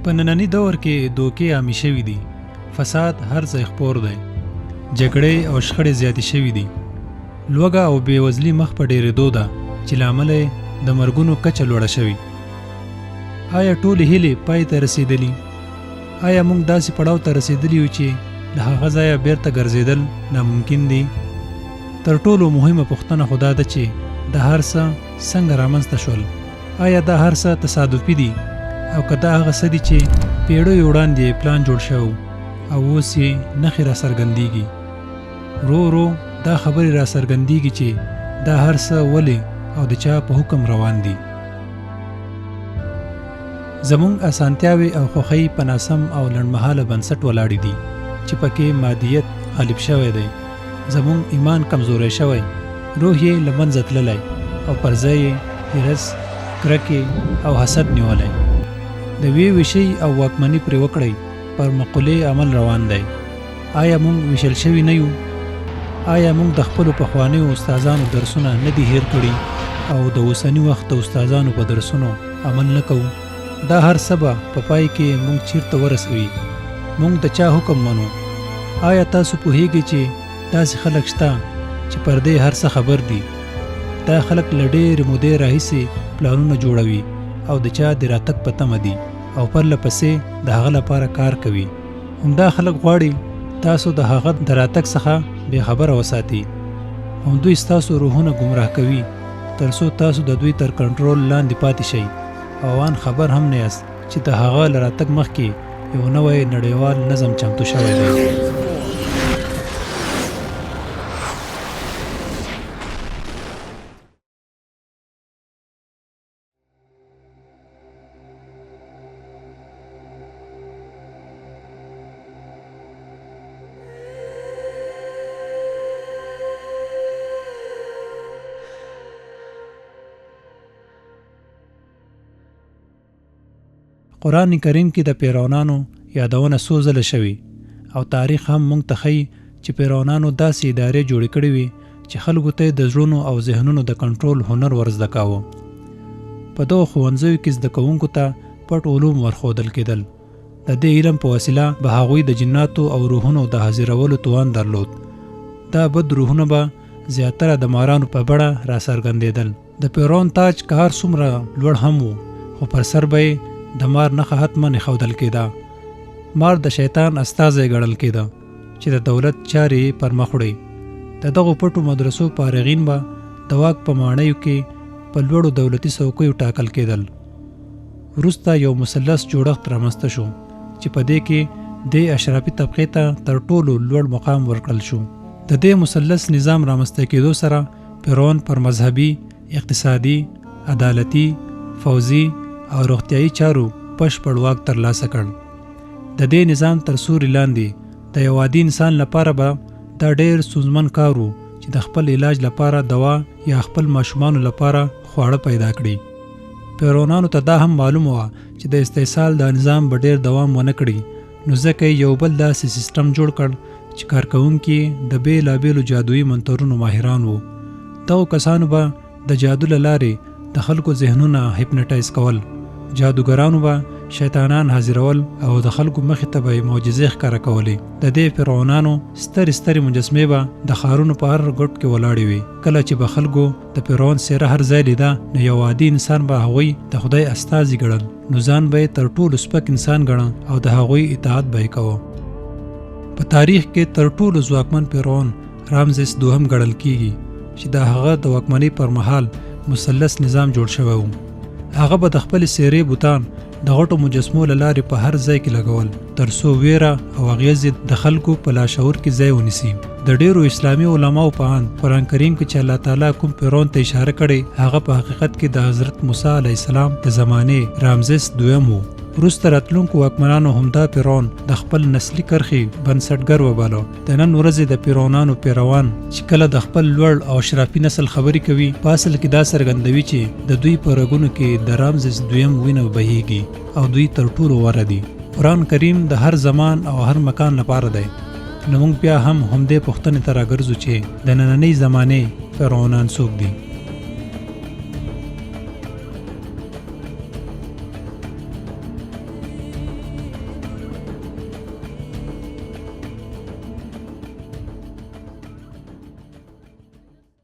په ننني دور کې دوکې عامې شوي دي. فساد هر ځای خپور دی. جګړې او شخړې زیاتې شوي دي. لوږه او بېوزلي مخ په ډېرېدو ده چې له امله یې د مرګونو کچه لوړه شوې. آیا ټولې هیلې پای ته رسېدلي؟ آیا موږ داسې پړاو ته رسېدلي یو چې له هغه ځایه بیرته ګرځېدل ناممکن دي؟ تر ټولو مهمه پوښتنه خو دا ده چې دا هر څه څنګه رامنځته شول؟ آیا دا هر څه تصادفي دي او که دا هغه څه دي چې پیړیو وړاندې پلان جوړ شوی او اوس یې نښې راڅرګندېږي؟ ورو ورو دا خبرې راڅرګندېږي چې دا هر څه ولې او د چا په حکم روان دي. زموږ اسانتیاوې او خوښۍ په ناسم او لنډمهاله بنسټ ولاړې دي چې پکې مادیت غالب شوی دی. زموږ ایمان کمزوری شوی، روح یې له منځه تللی او پر ځای یې حرص، کرکې او حسد نیولی. د ویشي او واکمني پرې وکړئ پر مقولې عمل روان دی. آیا موږ ویشل شوي نه یو؟ آیا موږ د خپلو پخوانیو استادانو درسونه نه دي هیر کړي او د اوسني وخت د استادانو په درسونو عمل نه کوو؟ دا هر څه به په پای کې موږ چیرته ورسوي؟ موږ د چا حکم منو؟ آیا تاسو پوهیږئ چې داسې خلک شته چې پر دې هر څه خبر دي؟ دا خلک له ډېرې مودې راهیسې پلانونه جوړوي او د چا د راتګ په تمه دي او پرله پسې د هغه لپاره کار کوي. همدا خلک غواړي تاسو د هغه د راتګ څخه بې خبره وساتي. همدوی ستاسو روحونه ګمراه کوي تر څو تاسو د دوی تر کنټرول لاندې پاتې شئ او ان خبر هم نه یاست چې د هغه له راتګ مخکې یو نوی نړیوال نظم چمتو شوی دی. قرآن کریم کې د پیروانانو یادونه څو ځله شوي او تاریخ هم موږ ته ښیي چې پیروانانو داسې ادارې جوړې کړې وي چې خلکو ته د زړونو او ذهنونو د کنټرول هنر ورزده کاوه. په دغو ښوونځیو کې زده کوونکو ته پټ علوم ورښودل کېدل. د دې علم په وسیله به هغوی د جناتو او روحونو د حاضرولو توان درلود. دا بد روحونه به زیاتره د مارانو په بڼه راڅرګندېدل. د پیرون تاج که هر څومره لوړ هم و خو پر سر به د مار نښه حتما ایښودل کېده. مار د شیطان استازی ګڼل کېده چې د دولت چارې پر مخ وړي. د دغو پټو مدرسو فارغین به د واک په ماڼیو کې په لوړو دولتي څوکیو ټاکل کېدل. وروسته یو مثلث جوړښت رامنځته شو چې په دې کې دې اشرافي طبقې ته تر ټولو لوړ مقام ورکړل شو. د دې مثلث نظام رامنځته کېدو سره پیرون پر مذهبي، اقتصادي، عدالتي، فوزي او روغتیايي چارو بشپړ واک ترلاسه کړ. د دې نظام تر سوري لاندې د یو عادي انسان لپاره به دا ډېر ستونزمن کار و چې د خپل علاج لپاره دوا یا خپل ماشومانو لپاره خواړه پیدا کړي. پیرونانو ته دا هم معلومه وه چې د استحصال دا نظام به ډېر دوام ونه کړي، نو ځکه یو بل داسې سیستم جوړ کړ چې کارکوونکي د بېلابېلو جادویي منترونو ماهران وو. دغو کسانو به د جادو له لارې د خلکو ذهنونه هیپنټایز کول. جادوګرانو به شیطانان حاضرول او د خلکو مخې ته به معجزې ښکاره کولې. د دې فرعونانو سترې مجسمې به د ښارونو په هر ګوټ کې ولاړې وي. کله چې به خلکو د فرعون څېره هر ځای لیده نو یو عادي انسان به هغوی د خدای استازي ګڼل، نو ځان به یې تر ټولو سپک انسان ګڼه او د هغوی اطاعت به یې کوه. په تاریخ کې تر ټولو ځواکمن فرعون رامزس دوهم ګڼل کیږي چې د هغه د واکمنۍ پر مهال مثلث نظام جوړ شوی و. هغه به د خپل سیرې بوتان د غټو مجسمو له لارې په هر ځای کې لګول تر څو ویره او اغیز د خلکو په لاشعور کې ځای ونیسي. د ډیرو اسلامي علماو په اند قرآن کریم کې چې الله تعالی کوم فرعون ته اشاره کړې هغه په حقیقت کې د حضرت موسی علیه السلام د زمانې رامزس دویم و. وروسته راتلونکو واکمنانو همدا فرعون د خپل نسلي کرښې بنسټګر وباله. د نن ورځې د فرعونانو پیروان چې کله د خپل لوړ او اشرافي نسل خبرې کوي په اصل کې دا څرګندوي چې د دوی په رګونو کې د رامزس دویم وینه بهیږي او دوی تر ټولو غوره دي. قرآن کریم د هر زمان او هر مکان لپاره دی. نو موږ بیا هم همدې پوښتنې ته راګرځو چې د نننۍ زمانې فرعونان څوک دي.